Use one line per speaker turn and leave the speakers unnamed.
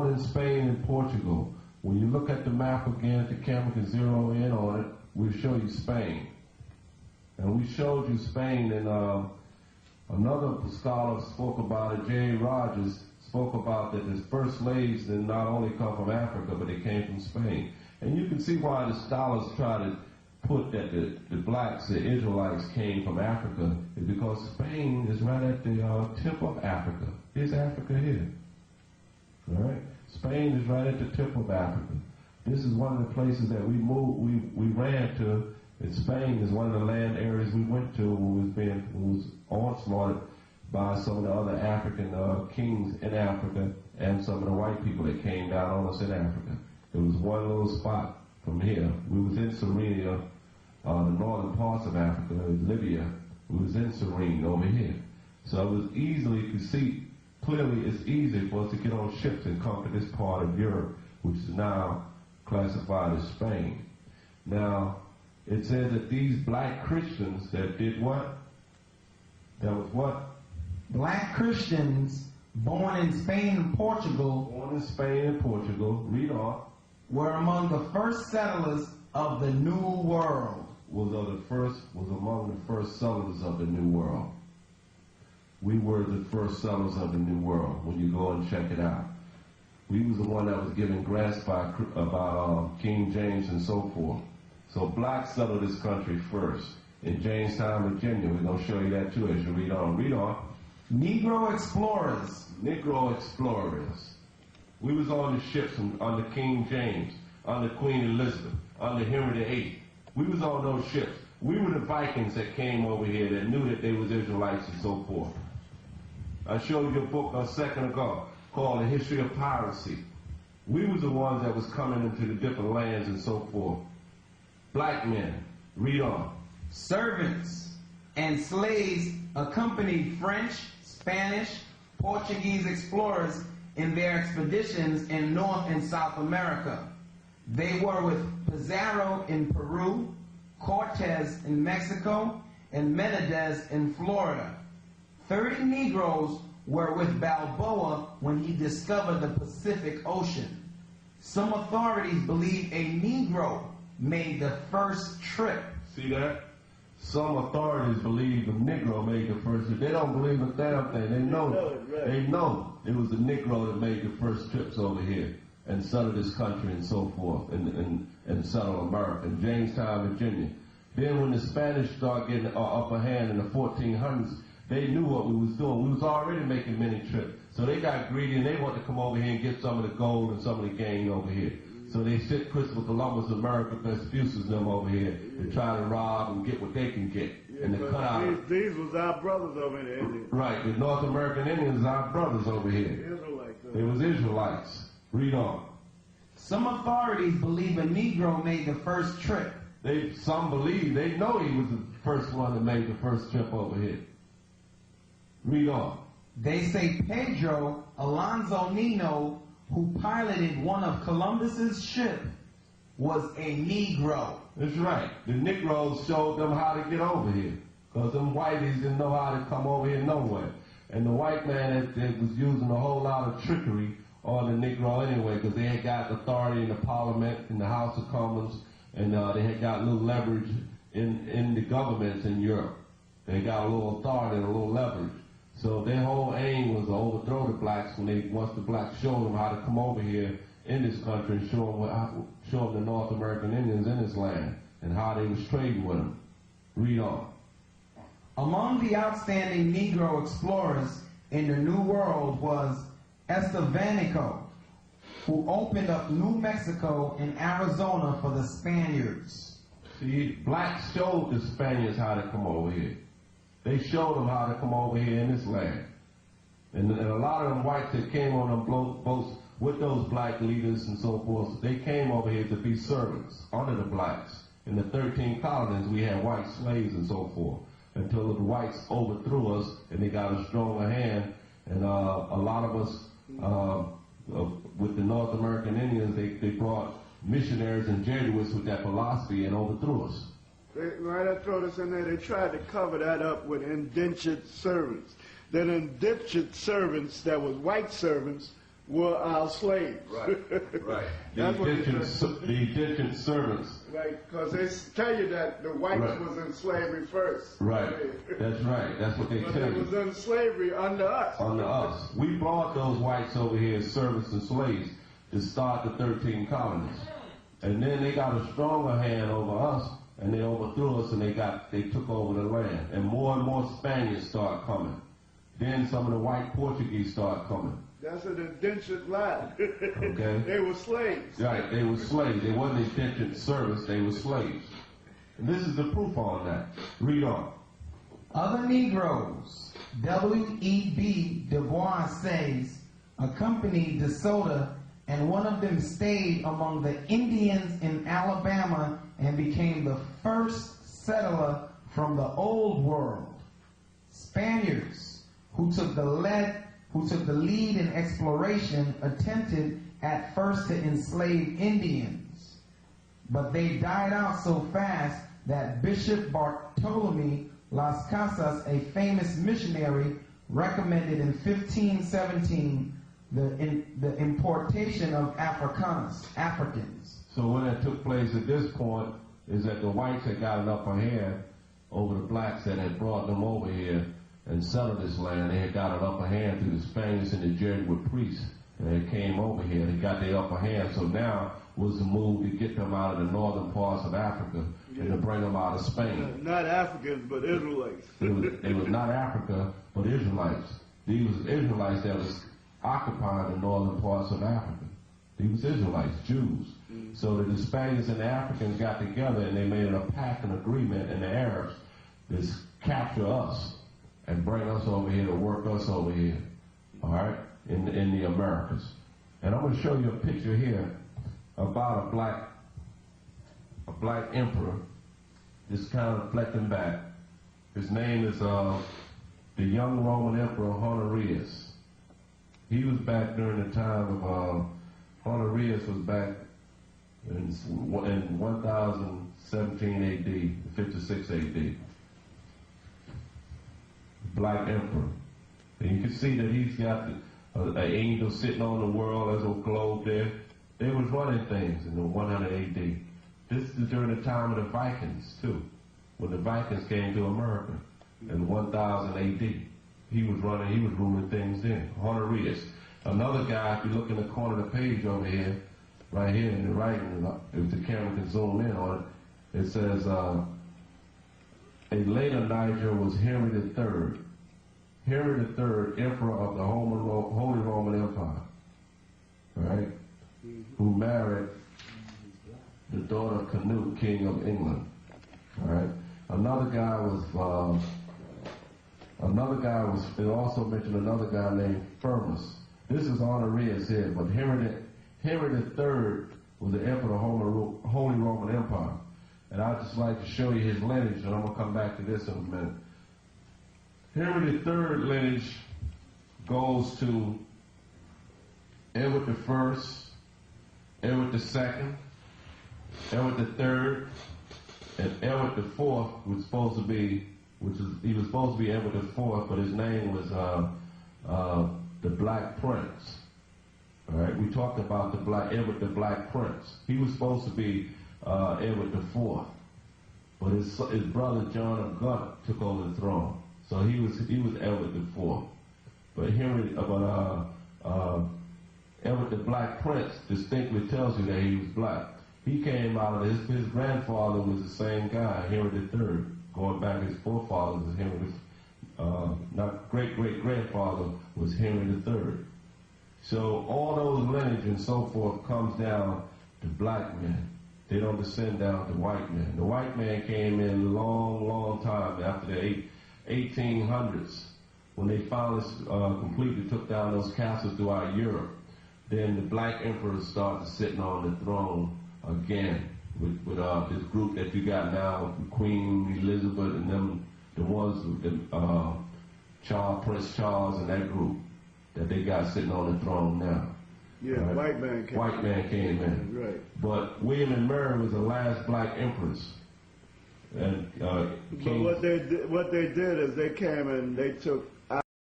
in Spain and Portugal. When you look at the map again, if the camera can zero in on it, we'll show you Spain. And we showed you Spain, and another scholar spoke about it, J. Rogers, spoke about that the first slaves did not only come from Africa, but they came from Spain. And you can see why the scholars try to put that the blacks, the Israelites, came from Africa, is because Spain is right at the tip of Africa. Here's Africa here. All right? Spain is right at the tip of Africa. This is one of the places that we ran to. And Spain is one of the land areas we went to when we was onslaughted by some of the other African kings in Africa and some of the white people that came down on us in Africa. There was one little spot from here. We was in Syria, the northern parts of Africa, Libya. We was in Syria over here. So it was easily, you could see, clearly it's easy for us to get on ships and come to this part of Europe, which is now classified as Spain. Now, it says that these black Christians that did what? That was what?
Black Christians born in Spain and Portugal.
Born in Spain and Portugal. Read on.
Were among the first settlers of the New World.
Was among the first settlers of the New World. We were the first settlers of the New World. When you go and check it out, we was the one that was given grants by King James and so forth. So blacks settled this country first. In Jamestown, Virginia, we're going to show you that too as you read on. Read on.
Negro explorers.
Negro explorers. We was on the ships under King James, under Queen Elizabeth, under Henry VIII. We was on those ships. We were the Vikings that came over here that knew that they was Israelites and so forth. I showed you a book a second ago called The History of Piracy. We was the ones that was coming into the different lands and so forth. Black men. Read on.
Servants and slaves accompanied French, Spanish, Portuguese explorers in their expeditions in North and South America. They were with Pizarro in Peru, Cortez in Mexico, and Menendez in Florida. 30 Negroes were with Balboa when he discovered the Pacific Ocean. Some authorities believe a Negro made the first trip.
See that? Some authorities believe a Negro made the first trip. They don't believe a damn thing. They know it. They know it was a Negro that made the first trips over here and settled this country and so forth and settled America. In Jamestown, Virginia. Then when the Spanish started getting an upper hand in the 1400s, they knew what we was doing. We was already making many trips. So they got greedy and they wanted to come over here and get some of the gold and some of the gain over here. So they sent Christopher Columbus, America Vespucius, them over here to try to rob and get what they can get.
Yeah,
and to cut out.
These was our brothers over here.
Right, the North American Indians are our brothers over here. They was Israelites. Read on.
Some authorities believe a Negro made the first trip.
Some believe, they know he was the first one that made the first trip over here. Read on.
They say Pedro Alonso Nino, who piloted one of Columbus's ship, was a Negro.
That's right. The Negroes showed them how to get over here. Because them whiteys didn't know how to come over here nowhere. And the white man that was using a whole lot of trickery on the Negro anyway, because they had got authority in the Parliament, in the House of Commons, and they had got a little leverage in the governments in Europe. They got a little authority and a little leverage. So their whole aim was to overthrow the blacks once the blacks showed them how to come over here in this country and show them the North American Indians in this land and how they was trading with them. Read on.
Among the outstanding Negro explorers in the New World was Estevanico, who opened up New Mexico and Arizona for the Spaniards.
See, blacks showed the Spaniards how to come over here. They showed them how to come over here in this land. And a lot of them whites that came on them boats with those black leaders and so forth, they came over here to be servants under the blacks. In the 13 colonies, we had white slaves and so forth, until the whites overthrew us and they got a stronger hand. And a lot of us, with the North American Indians, they brought missionaries and Jesuits with that philosophy and overthrew us.
Right, I throw this in there. They tried to cover that up with indentured servants. Then indentured servants, that was white servants, were our slaves.
Right, right.
That's what it
The
says.
Egyptian servants.
Right, because they tell you that the whites
Right.
was in slavery first.
Right. That's right. That's what they
But
tell
they was
you.
in slavery under us.
Under us. We brought those whites over here as servants and slaves to start the 13 colonies. And then they got a stronger hand over us, and they overthrew us, and they took over the land. And more Spaniards start coming. Then some of the white Portuguese start coming.
That's an indentured lie.
Okay.
They were slaves.
Right, they were slaves. They wasn't indentured service, they were slaves. And this is the proof on that. Read on.
Other Negroes, W.E.B. Du Bois says, accompanied De Soto, and one of them stayed among the Indians in Alabama and became the first settler from the Old World. Spaniards, who took the lead in exploration, attempted at first to enslave Indians, but they died out so fast that Bishop Bartolome Las Casas, a famous missionary, recommended in 1517 the importation of Africans.
So what that took place at this point is that the whites had got an upper hand over the blacks that had brought them over here and settled this land. They had got an upper hand through the Spaniards and the Jesuit priests that came over here. They got their upper hand. So now was the move to get them out of the northern parts of Africa and to bring them out of Spain.
Not Africans, but Israelites.
They was not Africa, but Israelites. These was Israelites that was occupying the northern parts of Africa. These was Israelites, Jews. So the Spaniards and the Africans got together and they made a pact and agreement, and the Arabs to capture us and bring us over here to work us over here, all right, in the Americas. And I'm going to show you a picture here about a black emperor, just kind of reflecting back. His name is the young Roman Emperor Honorius. He was back during the time of Honorius was back in 1017 AD, 56 AD. Black emperor. And you can see that he's got an angel sitting on the world as a globe there. They was running things in the 100 AD. This is during the time of the Vikings, too, when the Vikings came to America in 1000 AD. He was ruling things then. Honorius. Another guy, if you look in the corner of the page over here, right here in the right, if the camera can zoom in on it, it says, a later Niger was Henry III. Henry III, Emperor of the Holy Roman Empire, right? Who married the daughter of Canute, King of England, right? Another guy was, it also mentioned another guy named Firmus. This is Honorius here, but Henry III was the Emperor of the Holy Roman Empire. And I'd just like to show you his lineage, and I'm going to come back to this in a minute. Henry III lineage goes to Edward I, Edward II, Edward III, and Edward IV, he was supposed to be Edward IV, but his name was the Black Prince. All right, we talked about Edward the Black Prince. He was supposed to be Edward IV, but his brother John of Gaunt took over the throne, so he was Edward IV. But Edward the Black Prince distinctly tells you that he was black. He came out of his grandfather was the same guy, Henry III, going back his forefathers is Henry, not great-great-grandfather was Henry III. So all those lineage and so forth comes down to black men. They don't descend down to white men. The white man came in a long, long time after the 1800s when they finally completely took down those castles throughout Europe. Then the black emperors started sitting on the throne again with this group that you got now, Queen Elizabeth and them, the ones with the Prince Charles and that group that they got sitting on the throne now.
Yeah,
right?
White man came in.
Right. But William and Mary was the last black empress. And
but what they did is they came and they took